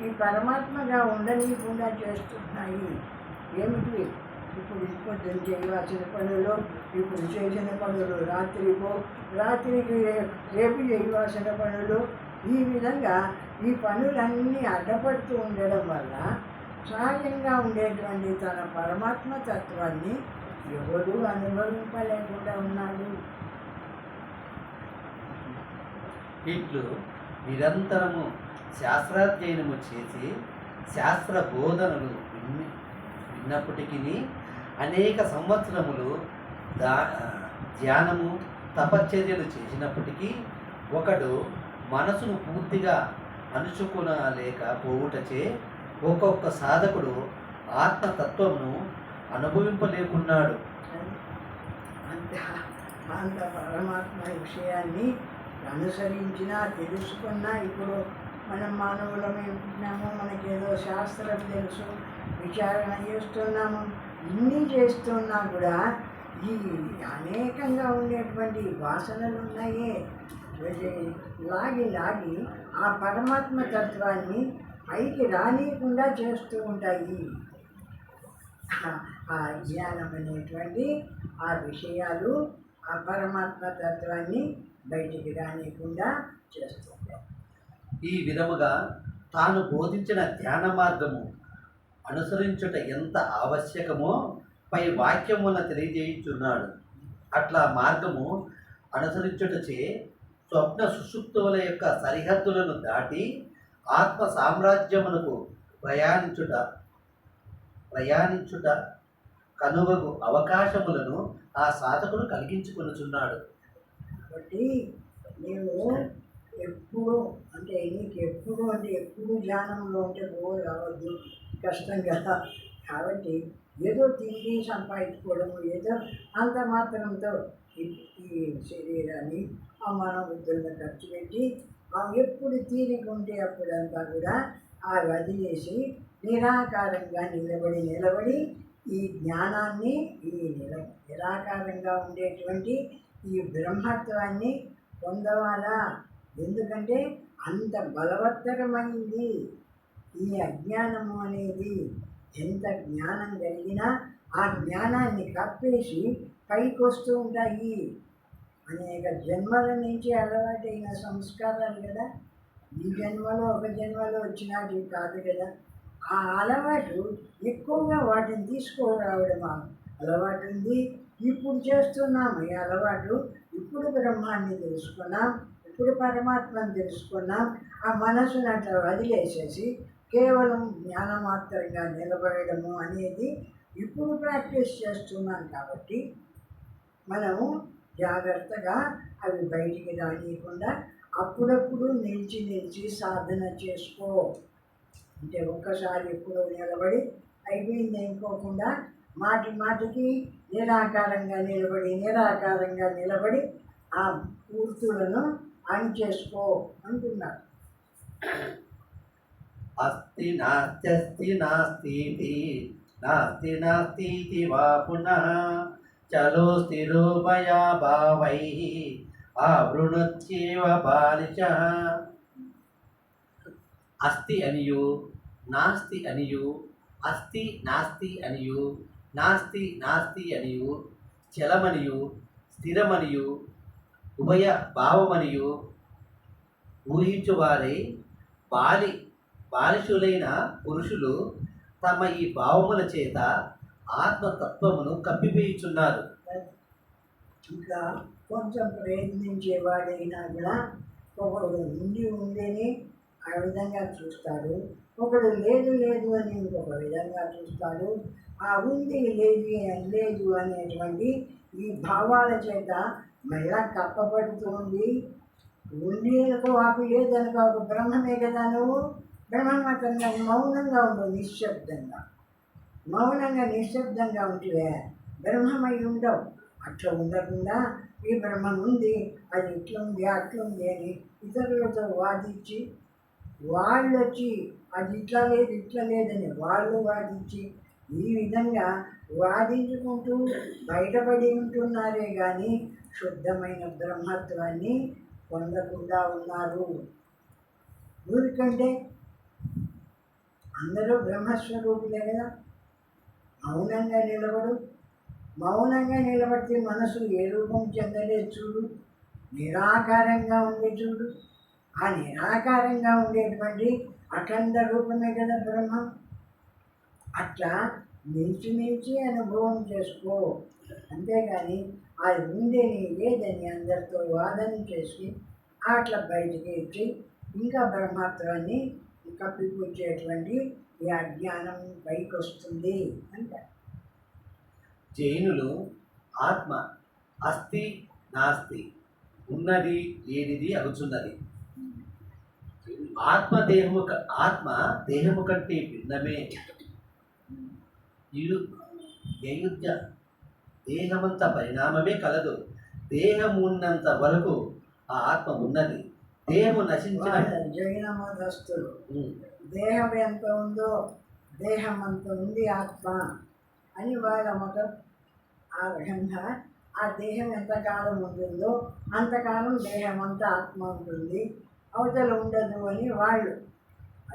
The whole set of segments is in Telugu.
ఈ పరమాత్మగా ఉండనీయకుండా చేస్తున్నాయి. ఏమిటి? ఇప్పుడు పొద్దున్న చేయవలసిన పనులు, ఇప్పుడు చేసిన పనులు రాత్రికి రేపు చేయవలసిన పనులు, ఈ విధంగా ఈ పనులన్నీ అడ్డపడుతూ ఉండడం వల్ల సహజంగా ఉండేటువంటి తన పరమాత్మ తత్వాన్ని ఎవరు అనుభవింపలేకుండా ఉన్నాడు. ఇట్లు నిరంతరము శాస్త్రాధ్యయనము చేసి శాస్త్ర బోధనలు విన్నప్పటికీ అనేక సంవత్సరములు ధ్యానము తపశ్చర్యలు చేసినప్పటికీ ఒకడు మనసును పూర్తిగా అణుచుకునలేకపోవుటచే ఒక్కొక్క సాధకుడు ఆత్మతత్వమును అనుభవింపలేకున్నాడు. అంత పరమాత్మ విషయాన్ని అనుసరించినా తెలుసుకున్నా, ఇప్పుడు మనం మానవులమే ఉంటున్నాము, మనకేదో శాస్త్రం తెలుసు, విచారణ చేస్తున్నాము, ఇన్ని చేస్తున్నా కూడా ఈ అనేకంగా ఉండేటువంటి వాసనలు ఉన్నాయే, లాగి ఆ పరమాత్మ తత్వాన్ని పైకి రానియకుండా చేస్తూ ఉంటాయి. ఆ జ్ఞానం అనేటువంటి ఆ విషయాలు ఆ పరమాత్మ తత్వాన్ని బయటికి రానియకుండా చేస్తుంటాయి. ఈ విధముగా తాను బోధించిన ధ్యాన మార్గము అనుసరించుట ఎంత ఆవశ్యకమో పై వాక్యమున తెలియజేయుచున్నాడు. అట్లా మార్గము అనుసరించుటచే స్వప్న సుషుప్తుల యొక్క సరిహద్దులను దాటి ఆత్మ సామ్రాజ్యమునకు ప్రయాణించుట కనుగకు అవకాశములను ఆ సాధకుడు కలిగించుకొనుచున్నాడు. కాబట్టి నీవు ఎప్పుడు ఎప్పుడు ధ్యానంలో ఉంటే రావద్దు, కష్టం కదా. కాబట్టి ఏదో తిండి సంపాదించుకోవడము, ఏదో అంత మాత్రంతో ఈ శరీరాన్ని మన బుద్ధులను ఖర్చు పెట్టి ఎప్పుడు తీరికుంటే అప్పుడంతా కూడా ఆ వదిలేసి నిరాకారంగా నిలబడి ఈ జ్ఞానాన్ని, ఈ నిరాకారంగా ఉండేటువంటి ఈ బ్రహ్మత్వాన్ని పొందవాలా. ఎందుకంటే అంత బలవత్తరమైంది ఈ అజ్ఞానము అనేది. ఎంత జ్ఞానం కలిగినా ఆ జ్ఞానాన్ని కప్పేసి పైకి వస్తూ ఉంటాయి. అనేక జన్మల నుంచి అలవాటైన సంస్కారాలు కదా, ఈ జన్మలో ఒక జన్మలో వచ్చినవి కాదు కదా. ఆ అలవాటు ఎక్కువగా వాటిని తీసుకురావడం అలవాటు ఉంది. ఇప్పుడు చేస్తున్నాం ఈ అలవాటు. ఇప్పుడు బ్రహ్మాన్ని తెలుసుకున్నాం, ఇప్పుడు పరమాత్మను తెలుసుకున్నాం. ఆ మనసును అట్లా వదిలేసేసి కేవలం జ్ఞానమాత్రంగా నిలబడము అనేది ఇప్పుడు ప్రాక్టీస్ చేస్తున్నాం. కాబట్టి మనము జాగ్రత్తగా అవి బయటికి రానియకుండా అప్పుడప్పుడు నిలిచి సాధన చేసుకో. అంటే ఒక్కసారి ఎప్పుడో నిలబడి అయిపోయింది అనుకోకుండా మాటికి నిరాకారంగా నిలబడి ఆ పూర్తులను అణిచేసుకో అంటున్నారు. అస్తి నాస్తి నాస్తి నాస్తి వా పునః చలో స్థిరోపయా భావై ఆవృణత్యేవ బాలిశః. అస్తి అనియు నాస్తి అనియు, అస్తి నాస్తి అనియు, నాస్తి అనియు, చలమనియు స్థిరమనియు ఉభయ భావమనియు ఊహించువారై బాలిశులైన పురుషులు తమ ఈ భావముల చేత ఆత్మతత్వమును కప్పివేయుచున్నారు. ఇంకా కొంచెం ప్రయత్నించేవాడైనా కూడా ఒకడు ఉండేనే ఆ విధంగా చూస్తాడు, ఒకడు లేదు అని ఇంకొక విధంగా చూస్తాడు. ఆ ఉంది లేదు అనేటువంటి ఈ భావాల చేత మళ్ళా కప్పబడుతుంది. ఉండి అనుకో, ఆకు లేదనుకో, ఒక బ్రహ్మమే కదా నువ్వు. బ్రహ్మమతంగా మౌనంగా ఉండు, నిశ్శబ్దంగా ఉంటే బ్రహ్మమై ఉండవు. అట్లా ఉండకుండా ఈ బ్రహ్మం ఉంది, అది ఇట్లుంది అట్లుంది అని ఇతరులతో వాదించి, వాళ్ళు వచ్చి అది ఇట్లా లేదని వాళ్ళు వాదించి, ఈ విధంగా వాదించుకుంటూ బయటపడి ఉంటున్నారే కానీ శుద్ధమైన బ్రహ్మత్వాన్ని పొందకుండా ఉన్నారు. ఊరికంటే అందరూ బ్రహ్మస్వరూపులే కదా. మౌనంగా నిలబడు. మౌనంగా నిలబడితే మనసు ఏ రూపం చెందలేదు చూడు, నిరాకారంగా ఉంది చూడు. ఆ నిరాకారంగా ఉండేటువంటి అఖండ రూపమే కదా బ్రహ్మం. అట్లా నిలిచి అనుభవం చేసుకో. అంతేగాని అది ఉందేని లేదని అందరితో వాదన చేసి అట్లా బయటికి ఇచ్చి ఇంకా బ్రహ్మత్వాన్ని కప్పిపుచ్చేటువంటి ఈ అజ్ఞానం పైకి వస్తుంది అంట. జైనులు ఆత్మ అస్థి నాస్తి, ఉన్నది లేనిది అగుచున్నది. ఆత్మ దేహము కంటే భిన్నమే. యయుధ్య దేహమంత పరిణామమే కలదు. దేహం ఉన్నంత వరకు ఆ ఆత్మ ఉన్నది. దేహము నశించిన జైన మతస్థులు దేహం ఎంత ఉందో దేహం అంత ఉంది ఆత్మ అని వాళ్ళ మతం. ఆ విధంగా ఆ దేహం ఎంతకాలం ఉంటుందో అంతకాలం దేహం అంతా ఆత్మ ఉంటుంది, అవతల ఉండదు అని వాళ్ళు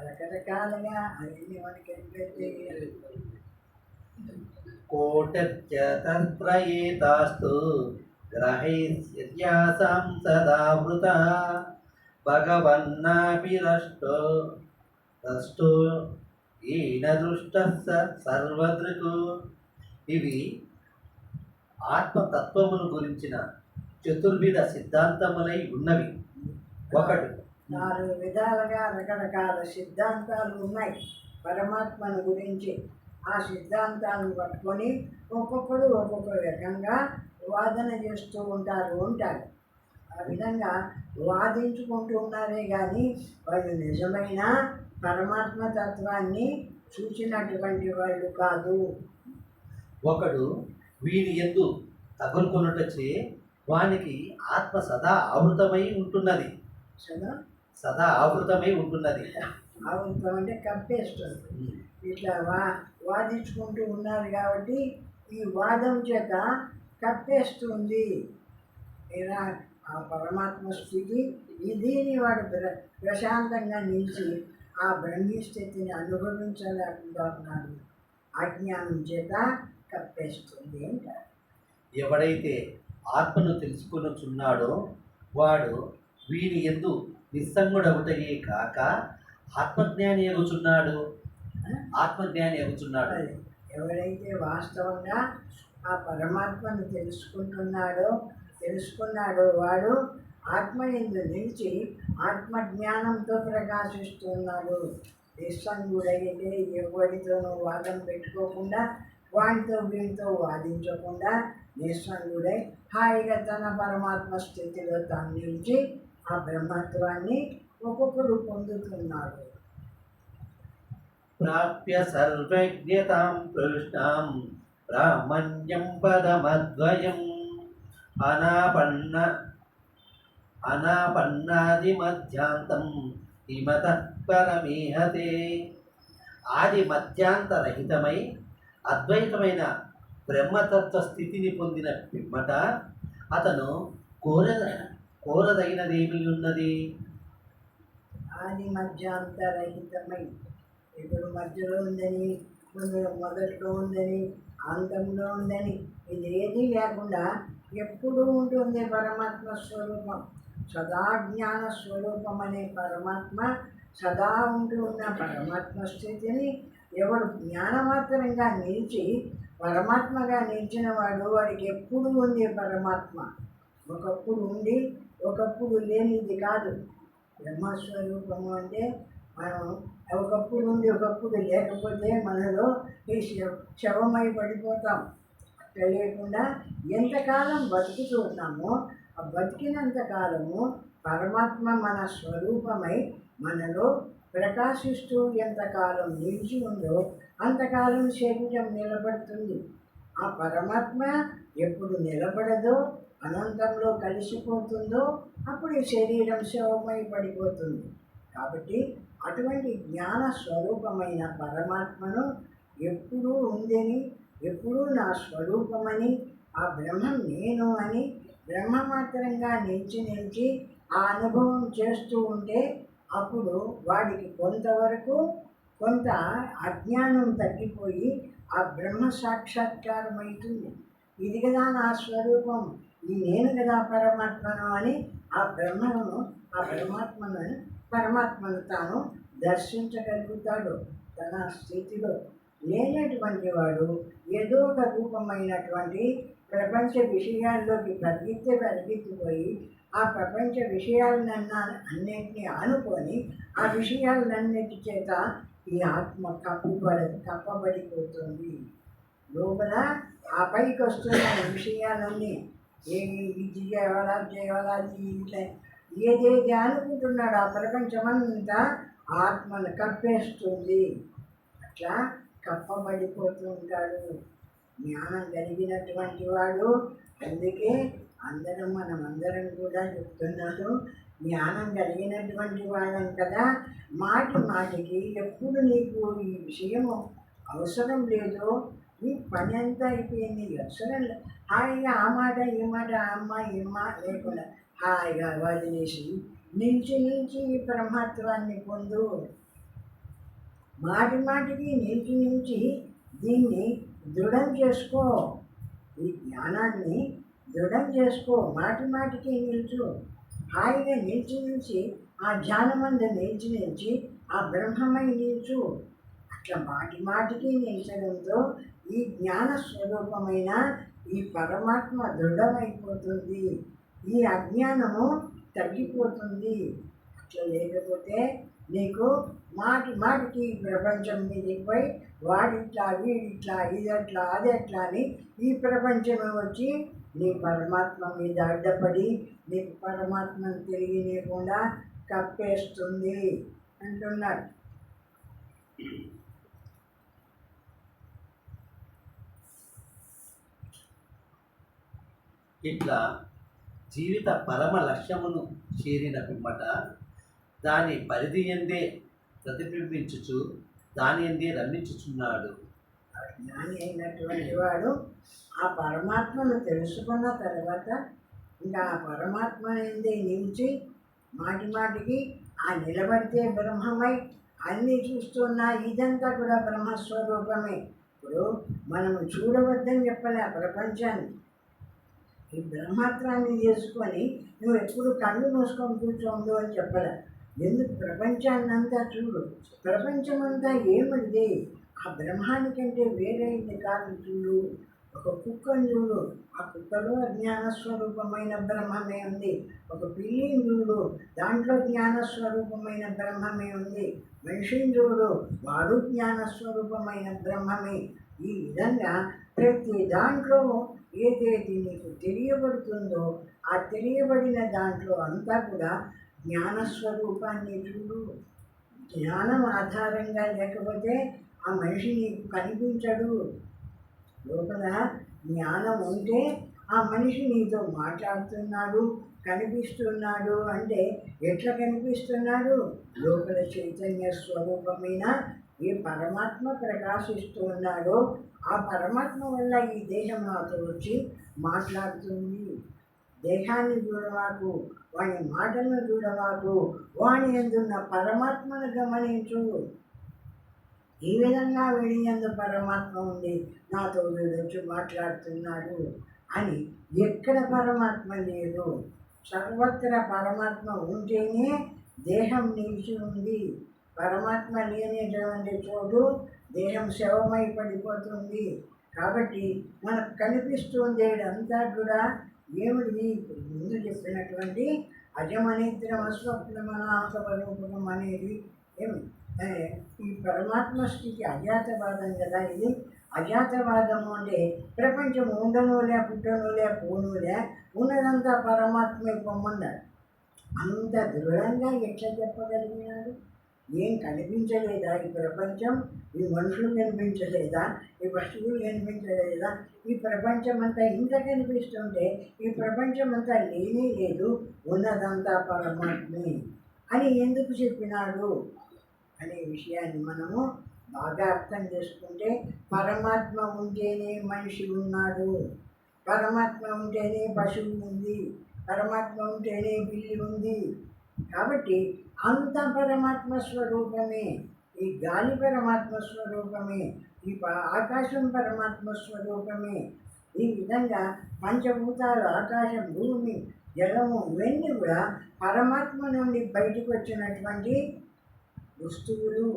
రకరకాలుగా అవన్నీ మనకి కోటత్యతత్రయేతాస్తు గ్రహైర్యాసాం సదావృత భగవన్నాపి రష్టో ఈన దృష్ట సర్వదృకు. ఇవి ఆత్మతత్వమును గురించిన చతుర్విధ సిద్ధాంతములై ఉన్నవి. ఒకటి 4 విధాలుగా రకరకాల సిద్ధాంతాలు ఉన్నాయి పరమాత్మను గురించి. ఆ సిద్ధాంతాలను పట్టుకొని ఒక్కొక్కడు ఒక్కొక్క రకంగా వాదన చేస్తూ ఉంటారు. ఆ విధంగా వాదించుకుంటూ ఉన్నారే కానీ వాళ్ళు నిజమైన పరమాత్మ తత్వాన్ని చూసినటువంటి వాళ్ళు కాదు. ఒకడు వీని యందు తగులుకొనుటచే వానికి ఆత్మ సదా ఆవృతమై ఉంటున్నది. సదా ఆవృతమై ఉంటున్నది. ఆవృతం అంటే కప్పేస్తుంది. ఇట్లా వాదించుకుంటూ ఉన్నారు కాబట్టి ఈ వాదం చేత కప్పేస్తుంది ఆ పరమాత్మ స్థితి. దీన్ని వాడు ప్రశాంతంగా నిలిచి ఆ బ్రహ్మీ స్థితిని అనుభవించలేకుండా ఉన్నాడు. అజ్ఞానం చేత కప్పేస్తుంది అంటారు. ఎవడైతే ఆత్మను తెలుసుకొనుచున్నాడో వాడు వీని యందు నిస్సంగుడగుటయే కాక ఆత్మజ్ఞాని ఎగుచున్నాడు. ఎవరైతే వాస్తవంగా ఆ పరమాత్మను తెలుసుకున్నాడో వాడు ఆత్మయందు నిలిచి ఆత్మజ్ఞానంతో ప్రకాశిస్తున్నాడు. నిస్సంగుడైతే ఎవరితోనూ వాదం పెట్టుకోకుండా, వాటితో వీటితో వాదించకుండా నిస్సంగుడై హాయిగా తన పరమాత్మ స్థితిలో తాను నిలిచి ఆ బ్రహ్మత్వాన్ని ఒక్కొక్కడు పొందుతున్నాడు. ప్రాప్య సర్వజ్ఞతాం కృష్ణాం బ్రాహ్మణ్యం పదమద్వయం అనాపన్నాది మధ్యాంతం హిమత పరమేహతే. ఆది మధ్యాంతరహితమై అద్వైతమైన బ్రహ్మతత్వ స్థితిని పొందిన పిమ్మట అతను కోరదగినదేమి ఉన్నది? ఆది మధ్యాంతరహితమై, ఇప్పుడు మధ్యలో ఉందని, మొదట్లో ఉందని, అంతంలో ఉందని ఇది ఏదీ లేకుండా ఎప్పుడూ ఉంటుంది పరమాత్మ స్వరూపం. సదా జ్ఞాన స్వరూపం అనే పరమాత్మ సదా ఉంటూ ఉన్న పరమాత్మ స్థితిని ఎవడు జ్ఞానమాత్రంగా నిలిచి పరమాత్మగా నిలిచిన వాడికి ఎప్పుడు ఉంది పరమాత్మ. ఒకప్పుడు ఉండి ఒకప్పుడు లేనిది కాదు. బ్రహ్మస్వరూపము అంటే మనం ఒకప్పుడు ఉండి ఒకప్పుడు లేకపోతే మనలో ఈ శవమై పడిపోతాం. అట్లా లేకుండా ఎంతకాలం బతుకుతూ ఉన్నామో ఆ బతికినంత కాలము పరమాత్మ మన స్వరూపమై మనలో ప్రకాశిస్తూ ఎంతకాలం నిలిచి ఉందో అంతకాలం శరీరం నిలబడుతుంది. ఆ పరమాత్మ ఎప్పుడు నిలబడదో, అనంతంలో కలిసిపోతుందో అప్పుడు ఈ శరీరం శవమై పడిపోతుంది. కాబట్టి అటువంటి జ్ఞాన స్వరూపమైన పరమాత్మను ఎప్పుడూ ఉందని, ఎప్పుడూ నా స్వరూపమని, ఆ బ్రహ్మం నేను అని బ్రహ్మమాత్రంగా నిలిచి ఆ అనుభవం చేస్తూ ఉంటే అప్పుడు వాడికి కొంతవరకు కొంత అజ్ఞానం తగ్గిపోయి ఆ బ్రహ్మ సాక్షాత్కారం అవుతుంది. ఇది కదా నా స్వరూపం, ఈ నేను కదా పరమాత్మను అని ఆ బ్రహ్మను, ఆ పరమాత్మను తాను దర్శించగలుగుతాడు. తన స్థితిలో లేనటువంటి వాడు ఏదో ఒక రూపమైనటువంటి ప్రపంచ విషయాల్లోకి పరిగెత్తిపోయి ఆ ప్రపంచ అన్నింటినీ అనుకొని ఆ విషయాలన్నిటి చేత ఈ ఆత్మ కప్పబడిపోతుంది. లోపల ఆ పైకి వస్తున్న విషయాలన్నీ ఇది చేయాలి ఇట్లా ఏదేది అనుకుంటున్నాడు ఆ ప్రపంచమంతా ఆత్మను కప్పేస్తుంది. అట్లా కప్పబడిపోతూ ఉంటాడు జ్ఞానం కలిగినటువంటి వాడు. అందుకే మనమందరం కూడా చెప్తున్నాడు, జ్ఞానం కలిగినటువంటి వాళ్ళం కదా, మాటికి ఎప్పుడు నీకు ఈ విషయము అవసరం లేదో, నీ పని అంతా అయిపోయింది, అవసరం హాయిగా ఆ మాట ఈ మాట అమ్మ ఏమ్మ లేకుండా హాయిగా వదిలేసి నిలిచి బ్రహ్మత్వాన్ని పొందు. మాటికి నిలిచి దీన్ని దృఢం చేసుకో, ఈ జ్ఞానాన్ని దృఢం చేసుకో. మాటికి నిల్చు, హాయిగా నిలిచి ఆ ధ్యానమందు నిలిచి ఆ బ్రహ్మమై నిల్చు. అట్లా మాటికి నిలిచడంతో ఈ జ్ఞాన స్వరూపమైన ఈ పరమాత్మ దృఢమైపోతుంది, ఈ అజ్ఞానము తగ్గిపోతుంది. అట్లా లేకపోతే నీకు మాటికి ప్రపంచం మీదకి పోయి వాడిట్లా వీడిట్లా ఇదట్లా అదెట్లా అని ఈ ప్రపంచమే వచ్చి నీ పరమాత్మ మీద అడ్డపడి నీకు పరమాత్మను తెలియనియకుండా కప్పేస్తుంది అంటున్నాడు. ఇట్లా జీవిత పరమ లక్ష్యమును చేరిన పిమ్మట దాని పరిధి ఎందే ప్రతిబింబించుచు దాని ఎందే రమించుచున్నాడు. జ్ఞాని అయినటువంటి వాడు ఆ పరమాత్మను తెలుసుకున్న తర్వాత ఇంకా ఆ పరమాత్మ ఎందే నిలిచి మాటికి ఆ నిలబడితే బ్రహ్మమై అన్నీ చూస్తున్నా ఇదంతా కూడా బ్రహ్మస్వరూపమే. ఇప్పుడు మనము చూడవద్దని చెప్పలే ఆ ప్రపంచాన్ని, ఈ బ్రహ్మత్వాన్ని చేసుకొని నువ్వు ఎప్పుడు కళ్ళు మూసుకొని కూర్చోండు అని చెప్పలే. ఎందుకు ప్రపంచాన్నంతా చూడు, ప్రపంచమంతా ఏమిటిది ఆ బ్రహ్మానికంటే వేరైంది కాదు. చూడు, ఒక కుక్కను చూడు, ఆ కుక్కలో జ్ఞానస్వరూపమైన బ్రహ్మమే ఉంది. ఒక పిల్లిని చూడు, దాంట్లో జ్ఞానస్వరూపమైన బ్రహ్మమే ఉంది. మనిషిని చూడు, వాడు జ్ఞానస్వరూపమైన బ్రహ్మమే. ఈ విధంగా ప్రతి దాంట్లో ఏదైతే నీకు తెలియబడుతుందో ఆ తెలియబడిన దాంట్లో అంతా కూడా జ్ఞానస్వరూపాన్ని చూడు. జ్ఞానం ఆధారంగా లేకపోతే ఆ మనిషి నీకు కనిపించడు. లోపల జ్ఞానం ఉంటే ఆ మనిషి నీతో మాట్లాడుతున్నాడు, కనిపిస్తున్నాడు. అంటే ఎట్లా కనిపిస్తున్నాడు? లోపల చైతన్య స్వరూపమైన ఏ పరమాత్మ ప్రకాశిస్తూ ఉన్నాడో ఆ పరమాత్మ వల్ల ఈ దేహం నాతో వచ్చి మాట్లాడుతుంది. దేహాన్ని చూడవాకు, వాని మాటలను చూడవాకు, వాని ఎందున్న పరమాత్మను గమనించు. ఈ విధంగా వీడి యందు పరమాత్మ ఉంది, నాతో వీడొచ్చి మాట్లాడుతున్నాడు అని. ఎక్కడ పరమాత్మ లేదు, సర్వత్రా పరమాత్మ ఉంటేనే దేహం నిలిచి ఉంది. పరమాత్మ లేనిటువంటి చోటు దేహం శవమై పడిపోతుంది. కాబట్టి మనకు కనిపిస్తుంది అంతా కూడా ఏమిటి? ముందు చెప్పినటువంటి అజమనిద్రం అస్వప్నమనాసవరూపం అనేది ఏమి? ఈ పరమాత్మ స్థితి అజాతవాదం కదా. ఇది అజాతవాదము అంటే ప్రపంచం ఉండనులే, పుట్టనులే, పోనులే, ఉన్నదంతా పరమాత్మే పొమ్మన్నాడు. అంత దృఢంగా ఎట్లా చెప్పగలిగినాడు? ఏం కనిపించలేదా ఈ ప్రపంచం? ఈ మనుషులు కనిపించలేదా? ఈ వస్తువులు కనిపించలేదా? ఈ ప్రపంచం అంతా ఇంత కనిపిస్తుంటే ఈ ప్రపంచం అంతా లేనే లేదు, ఉన్నదంతా పరమాత్మే అని ఎందుకు చెప్పినాడు అనే విషయాన్ని మనము బాగా అర్థం చేసుకుంటే, పరమాత్మ ఉంటేనే మనిషి ఉన్నాడు, పరమాత్మ ఉంటేనే పశువు ఉంది, పరమాత్మ ఉంటేనే బిల్లి ఉంది. కాబట్టి అంత పరమాత్మ స్వరూపమే. ఈ గాలి పరమాత్మ స్వరూపమే, ఈ ఆకాశం పరమాత్మ స్వరూపమే. ఈ విధంగా పంచభూతాలు ఆకాశం, భూమి, జలము ఇవన్నీ కూడా పరమాత్మ నుండి బయటకు వచ్చినటువంటి వస్తువులు.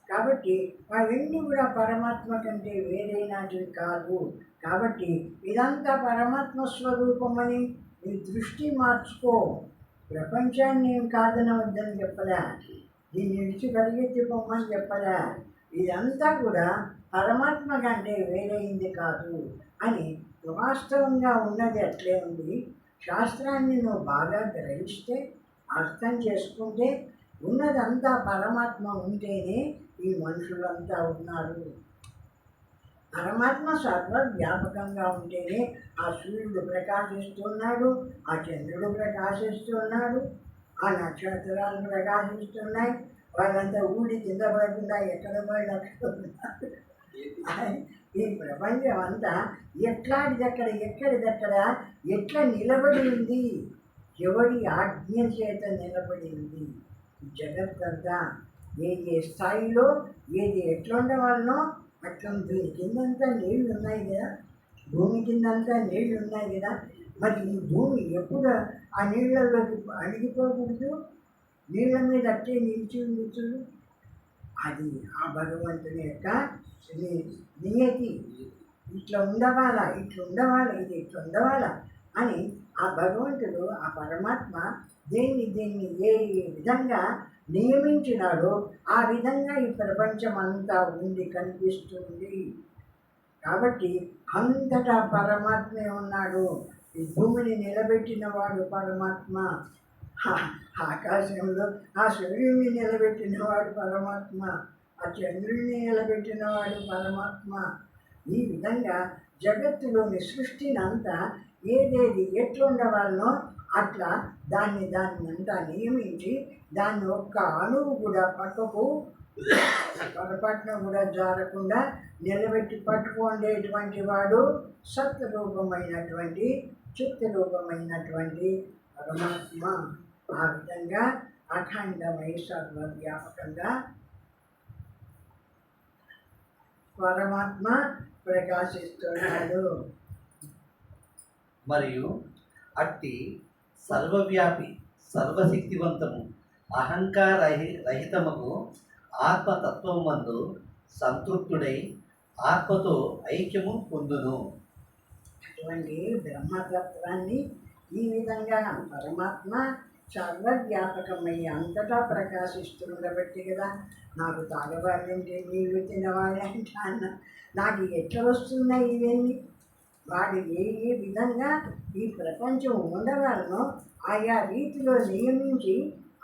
కాబట్టి అవన్నీ కూడా పరమాత్మ కంటే వేరైనటివి కాదు. కాబట్టి ఇదంతా పరమాత్మ స్వరూపమని నీ దృష్టి మార్చుకో. ప్రపంచాన్ని ఏం కాదనవద్దని చెప్పలే, దీన్ని విడిచి పరిగెత్తి పొమ్మని చెప్పలే. ఇదంతా కూడా పరమాత్మ కంటే వేరైంది కాదు అని వాస్తవంగా ఉన్నది అట్లే ఉంది. శాస్త్రాన్ని నువ్వు బాగా గ్రహిస్తే, అర్థం చేసుకుంటే, ఉన్నదంతా పరమాత్మ ఉంటేనే ఈ మనుషులంతా ఉన్నారు. పరమాత్మ సర్వవ్యాపకంగా ఉంటేనే ఆ సూర్యుడు ప్రకాశిస్తున్నాడు, ఆ చంద్రుడు ప్రకాశిస్తున్నాడు, ఆ నక్షత్రాలు ప్రకాశిస్తున్నాయి. వాళ్ళంతా ఊడి కింద పడకుండా ఎక్కడ పడి అక్కడ ఉన్నారు. ఈ ప్రపంచం అంతా ఎట్లాంటిదెక్కడ, ఎక్కడిదెక్కడ, ఎట్లా నిలబడి ఉంది, ఎవడి ఆజ్ఞ చేత నిలబడి ఉంది. జగత్తంతా ఏ స్థాయిలో ఏది ఎట్లా ఉండవాలనో అట్లా ఉంది. కిందంతా నీళ్ళు ఉన్నాయి కదా, భూమి కిందంతా నీళ్ళు ఉన్నాయి కదా. మరి ఈ భూమి ఎప్పుడు ఆ నీళ్ళలోకి అణిగిపోకూడదు, నీళ్ళ మీద అట్టే నిలిచి ఉంచుడు. అది ఆ భగవంతుని యొక్క నియతి. ఇట్లా ఉండవాలా, ఇట్లా ఉండవాలా, ఇది ఇట్లా ఉండవాలా అని ఆ భగవంతుడు, ఆ పరమాత్మ దేన్ని ఏ విధంగా నియమించినాడో ఆ విధంగా ఈ ప్రపంచం అంతా ఉంది, కనిపిస్తుంది. కాబట్టి అంతటా పరమాత్మే ఉన్నాడు. ఈ భూమిని నిలబెట్టిన వాడు పరమాత్మ, ఆకాశంలో ఆ సూర్యుడిని నిలబెట్టిన వాడు పరమాత్మ, ఆ చంద్రుడిని నిలబెట్టిన వాడు పరమాత్మ. ఈ విధంగా జగత్తులోని సృష్టిని అంతా ఏదేది ఎట్లుండవాలనో అట్లా దాన్ని అంతా నియమించి దాన్ని ఒక్క అణువు కూడా పక్కకు పొరపాటున కూడా జారకుండా నిలబెట్టి పట్టుకోండేటువంటి వాడు సత్రూపమైనటువంటి, చిత్తరూపమైనటువంటి పరమాత్మ. ఆ విధంగా అఖండమై సర్వవ్యాపకంగా పరమాత్మ ప్రకాశిస్తున్నాడు. మరియు అట్టి సర్వవ్యాపి, సర్వశక్తివంతము, రహితముకు ఆత్మతత్వమందు సంతృప్తుడై ఆత్మతో ఐక్యము పొందును. అటువంటి బ్రహ్మతత్వాన్ని ఈ విధంగా పరమాత్మ సర్వవ్యాపకమై అంతటా ప్రకాశిస్తుండబట్టి కదా నాకు తాగవాళ్ళంటే నీళ్ళు తినవాళ్ళంటే అన్న నాకు ఎట్లా వస్తున్నాయి ఇవన్నీ. వాడు ఏ విధంగా ఈ ప్రపంచం ఉండవాలనో ఆయా రీతిలో నియమించి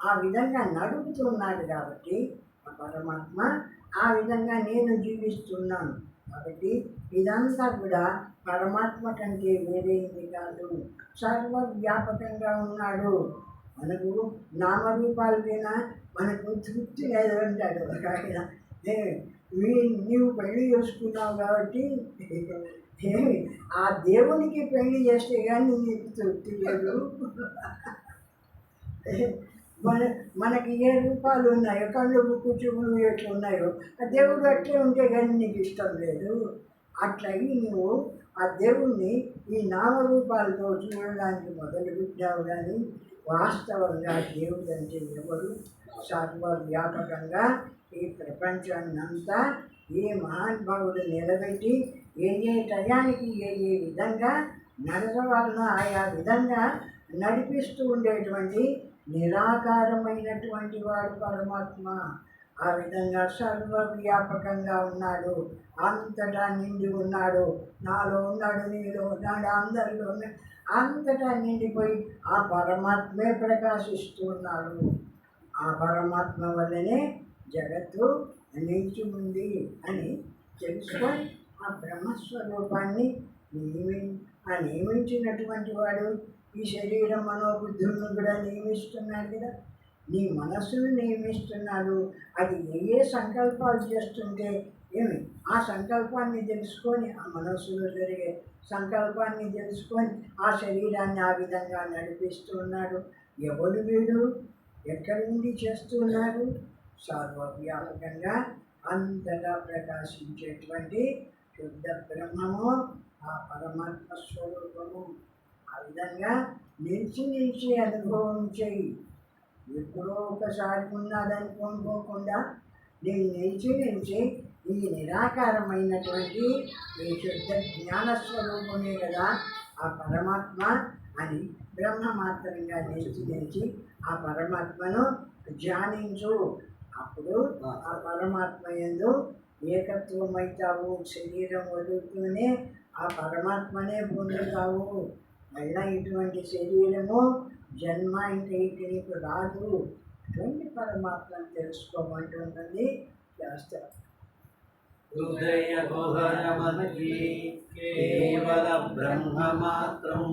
ఆ విధంగా నడుపుతున్నాడు. కాబట్టి ఆ పరమాత్మ ఆ విధంగా నేను జీవిస్తున్నాను. కాబట్టి ఇదంతా కూడా పరమాత్మ కంటే వేరేది కాదు, సర్వవ్యాపకంగా ఉన్నాడు. మనకు నామరూపాలైనా మనకు తృప్తి లేదు అంటాడు ఒక ఆయన. నీవు పెళ్లి చేసుకున్నావు కాబట్టి ఆ దేవునికి పెళ్లి చేస్తే కానీ నీకు తృప్తి లేదు. మనకి ఏ రూపాలు ఉన్నాయో, కళ్ళు, ముక్కు, చెవులు ఎట్లా ఉన్నాయో ఆ దేవుడు అట్లే ఉంటే కానీ నీకు ఇష్టం లేదు. అట్లయి నువ్వు ఆ దేవుణ్ణి ఈ నామరూపాలతో చూడడానికి మొదలుపెట్టావు. కానీ వాస్తవంగా దేవుడు అంటే ఎవరు? సర్వవ్యాపకంగా ఈ ప్రపంచాన్నంతా ఏ మహానుభావుడు నిలబెట్టి ఏ టయానికి ఏ విధంగా నడచవాలనో ఆయా విధంగా నడిపిస్తూ ఉండేటువంటి నిరాకారమైనటువంటి వాడు పరమాత్మ. ఆ విధంగా సర్వవ్యాపకంగా ఉన్నాడు, అంతటా నిండి ఉన్నాడు. నాలో ఉన్నాడు, నీలో ఉన్నాడు, అందరిలో ఉన్నాడు. అంతటా నిండిపోయి ఆ పరమాత్మే ప్రకాశిస్తూ ఉన్నాడు. ఆ పరమాత్మ వల్లనే జగత్తు నిలిచి ఉంది అని తెలుసుకొని ఆ బ్రహ్మస్వరూపాన్ని నియమించినటువంటి వాడు ఈ శరీరం, మనోబుద్ధులను కూడా నియమిస్తున్నాడు కదా. నీ మనస్సును నియమిస్తున్నాడు. అది ఏ సంకల్పాలు చేస్తుంటే ఏమి ఆ సంకల్పాన్ని తెలుసుకొని, ఆ మనస్సులో జరిగే సంకల్పాన్ని తెలుసుకొని ఆ శరీరాన్ని ఆ విధంగా నడిపిస్తూ ఉన్నాడు. ఎవడు వీడు? ఎక్కడి నుండి చేస్తూ ఉన్నాడు? సర్వవ్యాపకంగా అంతటా ప్రకాశించేటువంటి శుద్ధ బ్రహ్మము ఆ పరమాత్మ స్వరూపము. ఆ విధంగా నిలిచి అనుభవం చేయి. ఎప్పుడో ఒకసారి ఉన్నదని కొనుక్కోకుండా నేను నిలిచి ఈ నిరాకారమైనటువంటి ఈ శుద్ధ జ్ఞాన స్వరూపమే కదా ఆ పరమాత్మ అని బ్రహ్మ మాత్రంగా నిలిచి ఆ పరమాత్మను ధ్యానించు. అప్పుడు ఆ పరమాత్మ యందు ఏకత్వమైతావు. శరీరం వదులుతూనే ఆ పరమాత్మనే పొందుతావు. మళ్ళా ఇటువంటి శరీరము జన్మ ఇంకా ఇటు నీకు రాదు. ఇటువంటి పరమాత్మను తెలుసుకోమంటుంటుంది శాస్త్రం. హృదయ కుహరమది కేవల బ్రహ్మ మాత్రం